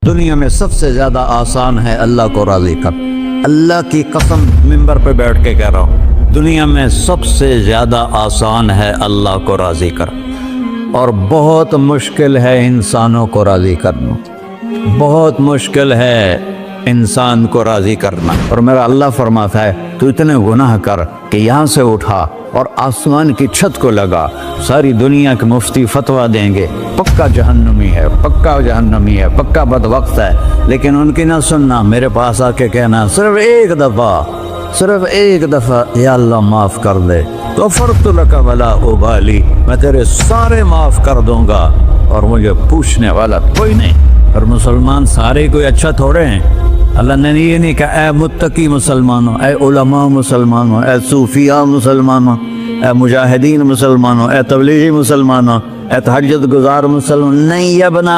دنیا میں سب سے زیادہ آسان ہے اللہ کو راضی کر. اللہ کی قسم منبر پہ بیٹھ کے کہہ رہا ہوں، دنیا میں سب سے زیادہ آسان ہے اللہ کو راضی کر، اور بہت مشکل ہے انسانوں کو راضی کرنا. بہت مشکل ہے انسان کو راضی کرنا. اور میرا اللہ فرماتا ہے تو اتنے گناہ کر کہ یہاں سے اٹھا اور آسمان کی چھت کو لگا، ساری دنیا کے مفتی فتویٰ دیں گے پکا جہنمی ہے، پکا جہنمی ہے، پکا بدبخت ہے، لیکن ان کی نہ سننا، میرے پاس آ کے کہنا صرف ایک دفعہ یا اللہ معاف کر دے، غفرت لک ولا ابالی، میں تیرے سارے معاف کر دوں گا اور مجھے پوچھنے والا کوئی نہیں. اور مسلمان سارے کوئی اچھا تھوڑے ہیں. اللہ نے یہ نہیں کہا اے متقی مسلمانوں، اے علماء مسلمانوں، اے صوفیاء مسلمانوں، اے مجاہدین مسلمانوں، اے تبلیغی مسلمانوں، اے تہجد گزار مسلمان. نہیں یا ابن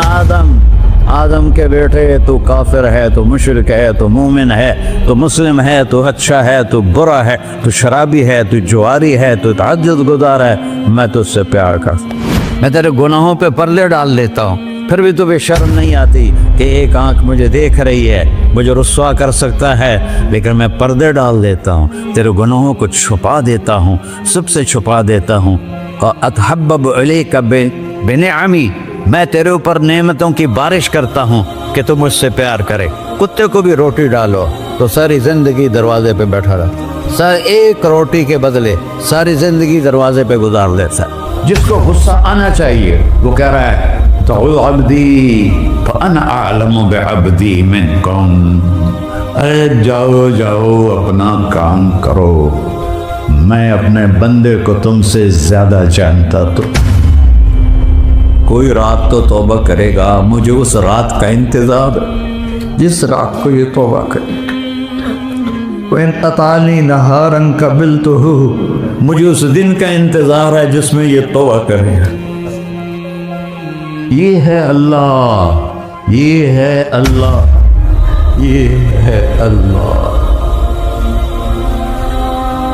آدم کے بیٹے، تو کافر ہے، تو مشرک ہے، تو مومن ہے، تو مسلم ہے، تو اچھا ہے، تو برا ہے، تو شرابی ہے، تو جواری ہے، تو تہجد گزار ہے، میں تجھ سے پیار کرتا ہوں. میں تیرے گناہوں پہ پردے ڈال دیتا ہوں، پھر بھی تمہیں شرم نہیں آتی کہ ایک آنکھ مجھے دیکھ رہی ہے، مجھے رسوا کر سکتا ہے، لیکن میں پردے ڈال دیتا ہوں، تیرے گناہوں کو چھپا دیتا ہوں، سب سے چھپا دیتا ہوں. اتحبب علیک بنعمی، میں تیرے اوپر نعمتوں کی بارش کرتا ہوں کہ تم مجھ سے پیار کرے. کتے کو بھی روٹی ڈالو تو ساری زندگی دروازے پہ بیٹھا رہتا، ایک روٹی کے بدلے ساری زندگی دروازے پہ گزار دیتا ہے. جس کو غصہ آنا چاہیے وہ کہہ رہا ہے تو عبدی فانا اعلم بعبدی منکم، اے جاؤ اپنا کام کرو، میں اپنے بندے کو تم سے زیادہ جانتا. تو کوئی رات تو توبہ کرے گا، مجھے اس رات کا انتظار جس رات کو یہ توبہ کرے. وَإِنْ أَطَعَنِي نَهَارًا قَبِلْتُهُ، مجھے اس دن کا انتظار ہے جس میں یہ توبہ کرے گا. یہ ہے اللہ، یہ ہے اللہ، یہ ہے اللہ.